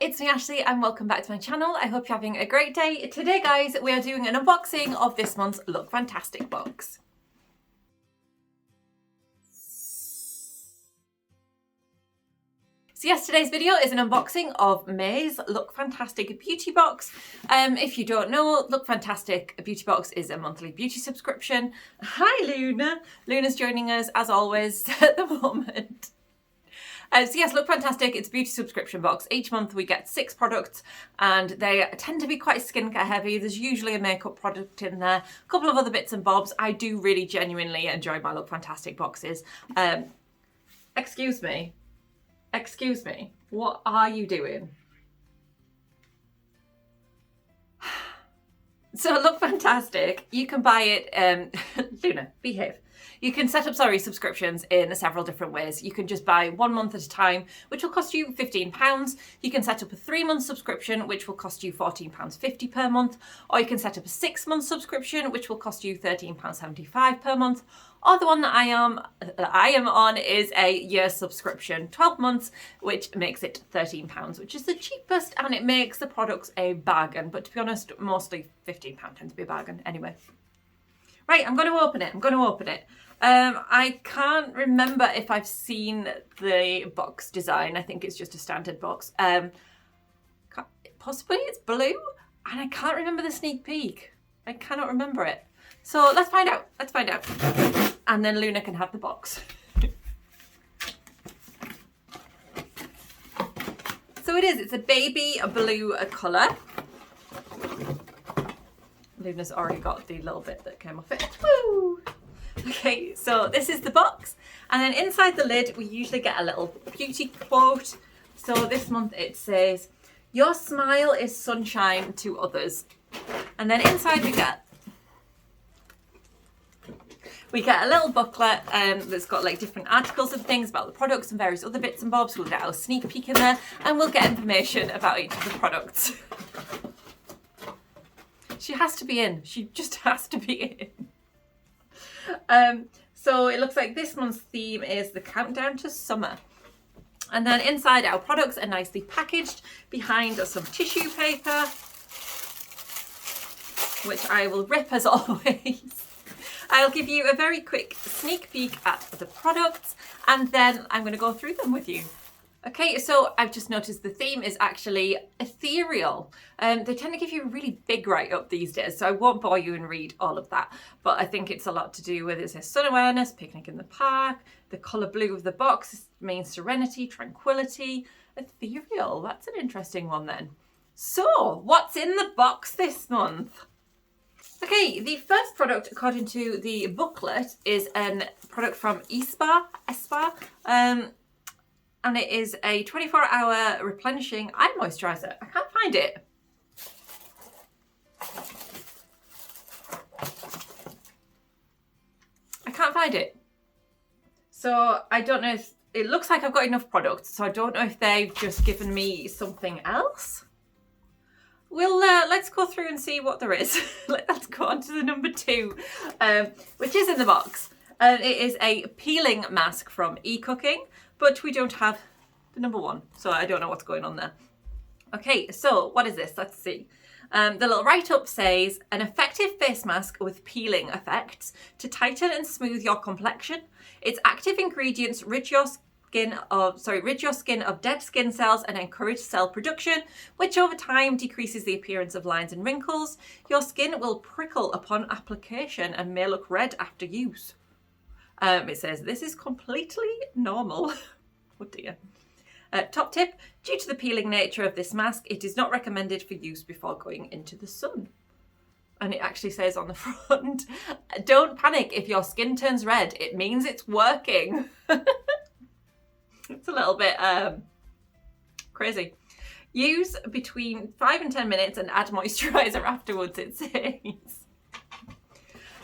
it's me Ashley and welcome back to my channel. I hope you're having a great day. Today guys, we are doing an unboxing of this month's Lookfantastic box. So yesterday's video is an unboxing of May's Lookfantastic beauty box. If you don't know, Lookfantastic beauty box is a monthly beauty subscription. Hi Luna! Luna's joining us as always at the moment. So yes, Lookfantastic, it's a beauty subscription box. Each month we get 6 products and they tend to be quite skincare heavy. There's usually a makeup product in there, a couple of other bits and bobs. I do really genuinely enjoy my Lookfantastic boxes. Excuse me, what are you doing? So Lookfantastic, you can buy it, Luna, behave. You can set up, subscriptions in several different ways. You can just buy 1 month at a time, which will cost you £15. You can set up a 3-month subscription, which will cost you £14.50 per month. Or you can set up a 6-month subscription, which will cost you £13.75 per month. Or the one that I am on is a year subscription, 12 months, which makes it £13, which is the cheapest, and it makes the products a bargain. But to be honest, mostly £15 tends to be a bargain anyway. Right, I'm going to open it. I can't remember if I've seen the box design. I think it's just a standard box. Possibly it's blue, and I can't remember the sneak peek. I cannot remember it. So let's find out. And then Luna can have the box. So it's a baby blue colour. Luna's already got the little bit that came off it. Woo! Okay, so this is the box. And then inside the lid, we usually get a little beauty quote. So this month it says, "Your smile is sunshine to others." And then inside we get a little booklet that's got like different articles of things about the products and various other bits and bobs. We'll get our sneak peek in there and we'll get information about each of the products. She has to be in. She just has to be in. So it looks like this month's theme is the countdown to summer. And then inside, our products are nicely packaged behind some tissue paper, which I will rip as always. I'll give you a very quick sneak peek at the products and then I'm going to go through them with you. Okay, so I've just noticed the theme is actually ethereal. They tend to give you a really big write-up these days, so I won't bore you and read all of that. But I think it's a lot to do with, it says sun awareness, picnic in the park, the colour blue of the box means serenity, tranquility, ethereal. That's an interesting one then. So, what's in the box this month? Okay, the first product, according to the booklet, is a product from Itsmeashleigh. And it is a 24-hour replenishing eye moisturiser. I can't find it. So I don't know if, it looks like I've got enough products, so I don't know if they've just given me something else. Well, let's go through and see what there is. Let's go on to the number 2, which is in the box. It is a peeling mask from eCooking. But we don't have the number 1, so I don't know what's going on there. Okay, so what is this? Let's see. The little write-up says, an effective face mask with peeling effects to tighten and smooth your complexion. Its active ingredients rid your skin of dead skin cells and encourage cell production, which over time decreases the appearance of lines and wrinkles. Your skin will prickle upon application and may look red after use. It says, this is completely normal. Oh dear. Top tip, due to the peeling nature of this mask, it is not recommended for use before going into the sun. And it actually says on the front, don't panic if your skin turns red. It means it's working. It's a little bit crazy. Use between 5 and 10 minutes and add moisturiser afterwards, it says.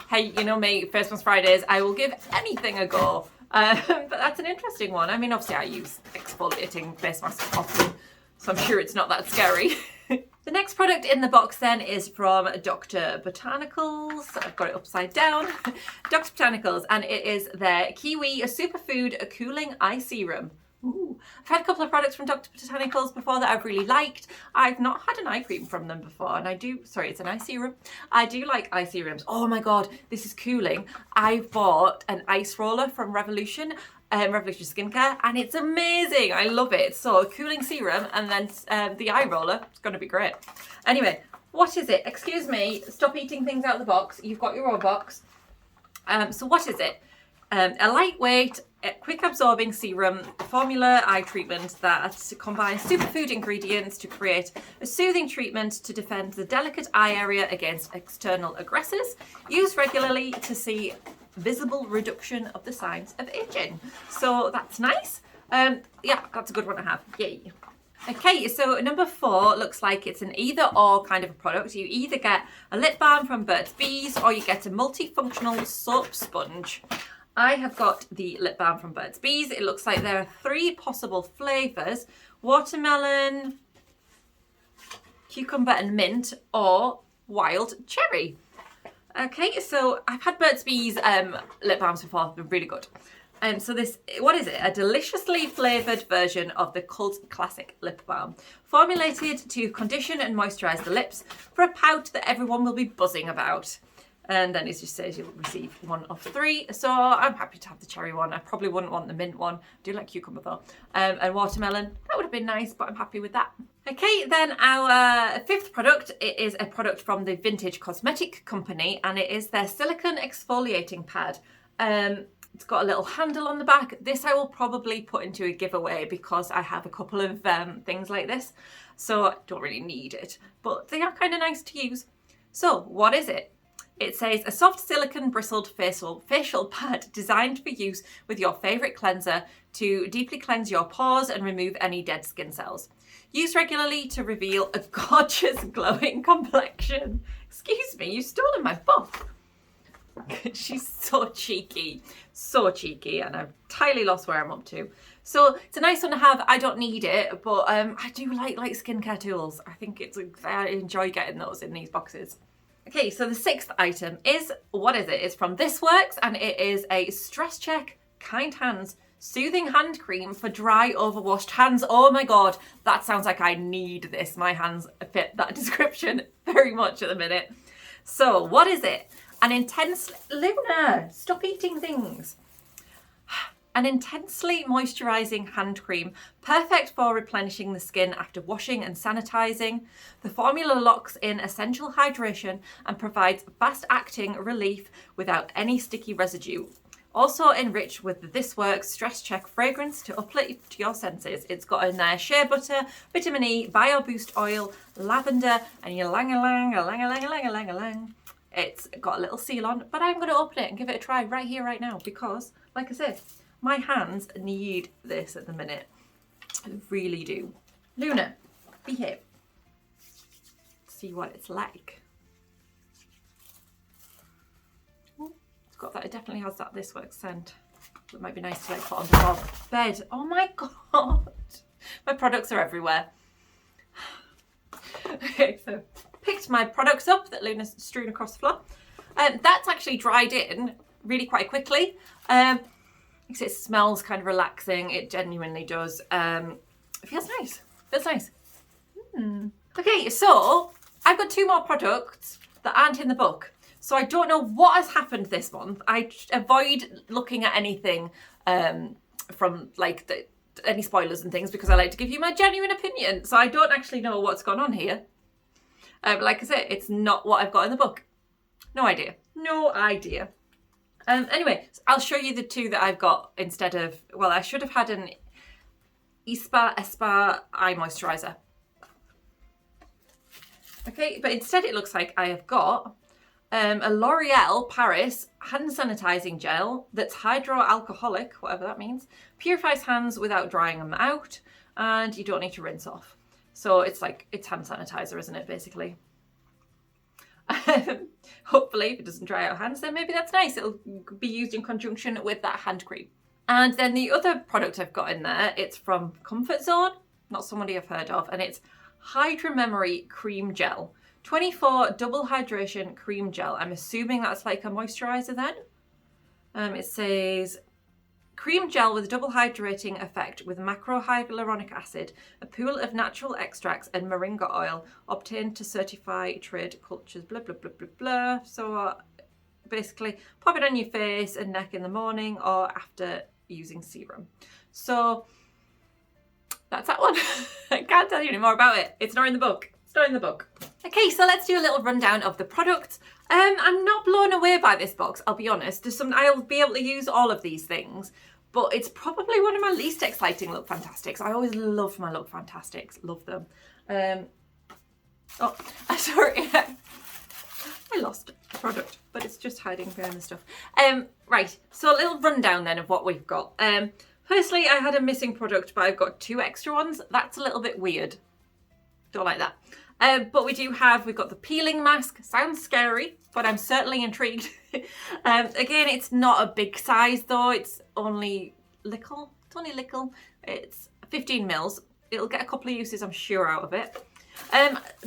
Hey, you know me, First Ones Fridays, I will give anything a go. But that's an interesting one. I mean, obviously I use exfoliating face masks often, so I'm sure it's not that scary. The next product in the box then is from Dr. Botanicals. I've got it upside down. Dr. Botanicals, and it is their Kiwi Superfood Cooling Eye Serum. Ooh. I've had a couple of products from Dr. Botanicals before that I've really liked. I've not had an eye cream from them before, and I do, sorry, it's an eye serum. I do like eye serums. Oh my God, this is cooling. I bought an ice roller from Revolution Skincare, and it's amazing. I love it. So a cooling serum and then the eye roller. It's going to be great. Anyway, what is it? Excuse me, stop eating things out of the box. You've got your own box. So what is it? A lightweight, quick absorbing serum formula eye treatment that combines superfood ingredients to create a soothing treatment to defend the delicate eye area against external aggressors. Used regularly to see visible reduction of the signs of aging. So that's nice. Yeah, that's a good one to have. Yay. Okay, so number 4 looks like it's an either or kind of a product. You either get a lip balm from Burts Bees or you get a multifunctional soap sponge. I have got the lip balm from Burts Bees. It looks like there are 3 possible flavours: watermelon, cucumber and mint, or wild cherry. Okay, so I've had Burts Bees lip balms before. They're really good. So this, what is it? A deliciously flavoured version of the cult classic lip balm. Formulated to condition and moisturise the lips for a pout that everyone will be buzzing about. And then it just says you'll receive 1 of 3. So I'm happy to have the cherry one. I probably wouldn't want the mint one. I do like cucumber though. And watermelon, that would have been nice, but I'm happy with that. Okay, then our 5th product, it is a product from the Vintage Cosmetic company, and it is their silicone exfoliating pad. It's got a little handle on the back. This I will probably put into a giveaway because I have a couple of things like this. So I don't really need it, but they are kind of nice to use. So what is it? It says a soft silicone bristled facial pad designed for use with your favourite cleanser to deeply cleanse your pores and remove any dead skin cells. Use regularly to reveal a gorgeous glowing complexion. Excuse me, you've stolen my book. She's so cheeky, and I've entirely lost where I'm up to. So it's a nice one to have. I don't need it, but I do like skincare tools. I think I enjoy getting those in these boxes. Okay, so the 6th item is, what is it? It's from This Works, and it is a Stress Check Kind Hands Soothing Hand Cream for dry, overwashed hands. Oh my God, that sounds like I need this. My hands fit that description very much at the minute. So what is it? Luna, stop eating things. An intensely moisturising hand cream, perfect for replenishing the skin after washing and sanitising. The formula locks in essential hydration and provides fast-acting relief without any sticky residue. Also enriched with the This Works Stress Check fragrance to uplift your senses. It's got in there shea butter, vitamin E, bio boost oil, lavender, and ylang-a-lang. It's got a little seal on, but I'm going to open it and give it a try right here, right now, because, like I said, my hands need this at the minute. I really do. Luna, behave. See what it's like. Oh, it's got that. It definitely has that This Works scent. It might be nice to put on the bed. Oh my God. My products are everywhere. Okay, so picked my products up that Luna's strewn across the floor. That's actually dried in really quite quickly. It smells kind of relaxing. It genuinely does. It feels nice. Okay, so I've got 2 more products that aren't in the book. So I don't know what has happened this month. I avoid looking at anything from any spoilers and things because I like to give you my genuine opinion. So I don't actually know what's gone on here. Like I said, it's not what I've got in the book. No idea. Anyway, I'll show you the 2 that I've got instead of, well, I should have had an Espa eye moisturiser. Okay, but instead it looks like I have got a L'Oreal Paris hand sanitising gel that's hydroalcoholic, whatever that means, purifies hands without drying them out, and you don't need to rinse off. So it's hand sanitizer, isn't it, basically? Hopefully, if it doesn't dry out hands, then maybe that's nice. It'll be used in conjunction with that hand cream. And then the other product I've got in there, it's from Comfort Zone, not somebody I've heard of, and it's Hydra Memory Cream Gel. 24 double hydration cream gel. I'm assuming that's like a moisturiser then. It says Cream gel with a double hydrating effect with macrohyaluronic acid, a pool of natural extracts and moringa oil obtained to certify trade cultures, blah, blah, blah, blah, blah. So basically pop it on your face and neck in the morning or after using serum. So that's that one. I can't tell you any more about it. It's not in the book. It's not in the book. Okay, so let's do a little rundown of the products. I'm not blown away by this box, I'll be honest. I'll be able to use all of these things, but it's probably one of my least exciting Lookfantastics. I always love my Lookfantastics, love them. Oh, sorry, I lost the product, but it's just hiding behind the stuff. Right, so a little rundown then of what we've got. Firstly, I had a missing product, but I've got 2 extra ones. That's a little bit weird. Don't like that. But we've got the peeling mask. Sounds scary, but I'm certainly intrigued. Again, it's not a big size though. It's only little. It's 15 mils. It'll get a couple of uses, I'm sure, out of it.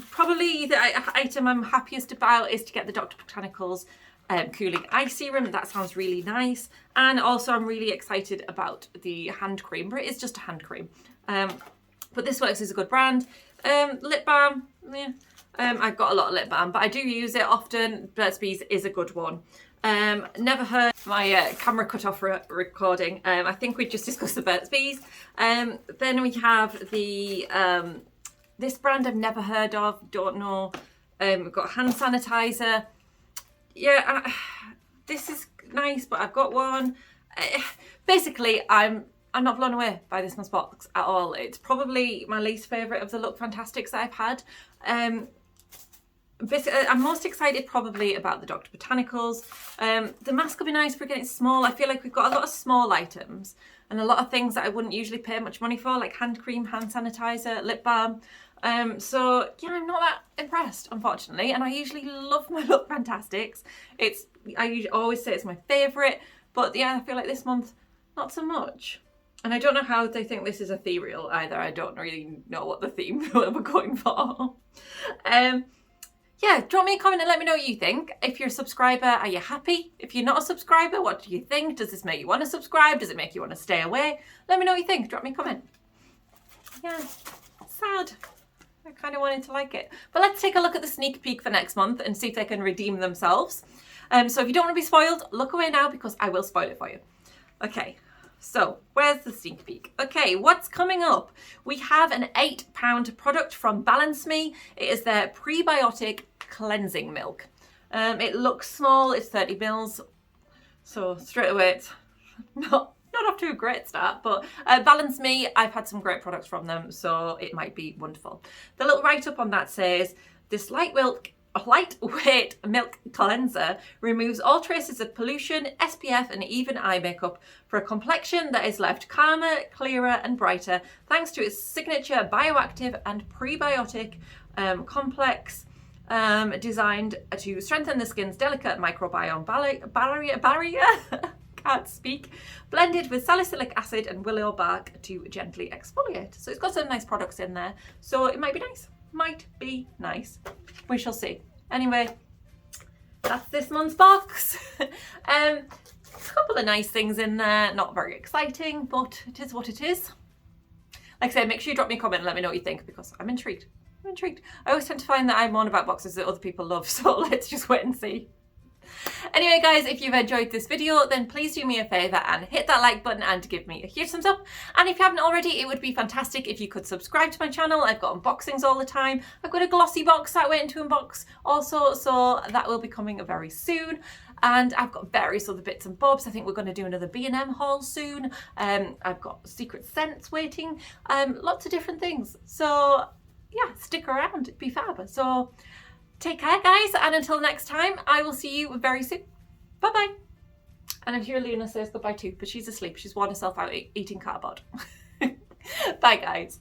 Probably the item I'm happiest about is to get the Dr. Botanicals cooling eye serum. That sounds really nice. And also I'm really excited about the hand cream, but it is just a hand cream. But this works as a good brand. Lip balm, yeah. I've got a lot of lip balm, but I do use it often. Burts Bees is a good one. Never heard my camera cut off recording. I think we just discussed the Burts Bees. Then we have the this brand I've never heard of, don't know. We've got hand sanitizer. Yeah, this is nice, but I've got one. Basically, I'm not blown away by this month's box at all. It's probably my least favourite of the Lookfantastics that I've had. I'm most excited probably about the Dr. Botanicals. The mask will be nice, but again, it's small. I feel like we've got a lot of small items and a lot of things that I wouldn't usually pay much money for, like hand cream, hand sanitizer, lip balm. So yeah, I'm not that impressed, unfortunately. And I usually love my Lookfantastics. I always say it's my favourite, but yeah, I feel like this month, not so much. And I don't know how they think this is ethereal either. I don't really know what the theme we're going for. Yeah, drop me a comment and let me know what you think. If you're a subscriber, are you happy? If you're not a subscriber, what do you think? Does this make you want to subscribe? Does it make you want to stay away? Let me know what you think. Drop me a comment. Yeah, sad. I kind of wanted to like it. But let's take a look at the sneak peek for next month and see if they can redeem themselves. So if you don't want to be spoiled, look away now because I will spoil it for you. Okay. So, where's the sneak peek? Okay, what's coming up? We have an £8 product from Balance Me. It is their prebiotic cleansing milk. It looks small, it's 30 mils. So straight away it's not off to a great start, but Balance Me, I've had some great products from them, so it might be wonderful. The little write-up on that says, this lightweight milk cleanser removes all traces of pollution, SPF and even eye makeup for a complexion that is left calmer, clearer and brighter thanks to its signature bioactive and prebiotic complex designed to strengthen the skin's delicate microbiome barrier. Can't speak. Blended with salicylic acid and willow bark to gently exfoliate. So it's got some nice products in there, so it might be nice. Might be nice. We shall see. Anyway, that's this month's box. A couple of nice things in there. Not very exciting, but it is what it is. Like I said, make sure you drop me a comment and let me know what you think because I'm intrigued. I always tend to find that I'm on about boxes that other people love, so let's just wait and see. Anyway guys, if you've enjoyed this video then please do me a favour and hit that like button and give me a huge thumbs up, and if you haven't already it would be fantastic if you could subscribe to my channel. I've got unboxings all the time. I've got a glossy box that I'm waiting to unbox also, so that will be coming very soon, and I've got various other bits and bobs. I think we're going to do another B&M haul soon. I've got secret scents waiting, lots of different things, so yeah, stick around, it'd be fab. So take care guys, and until next time, I will see you very soon. Bye bye. And I'm sure Luna says goodbye too, but she's asleep. She's worn herself out eating cardboard. Bye guys.